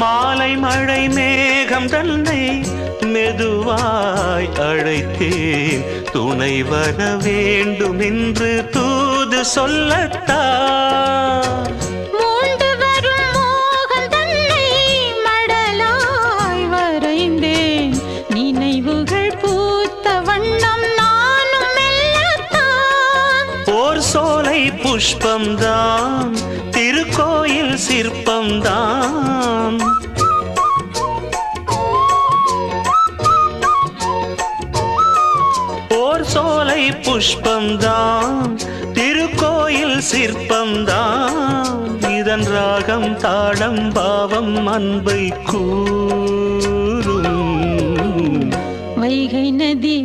மாலை மழை மேகம் தன்னை மெதுவாய் அழைத்தேன் துணை வர வேண்டும் என்று தூது சொல்லத்தான் மூண்டு வரும் மோகம் தன்னை மடலாய் வரைந்தேன் நினைவுகள் பூத்த வண்ணம் நானும் மெல்லத்தான் ஓர் சோலை புஷ்பம்தான் திருக்கோயில் சிற்பம்தான் ஓர் சோலை புஷ்பம்தான் திருக்கோயில் சிற்பம்தான் இதன் ராகம் தாளம் பாவம் அன்பை கூறும் வைகை நதி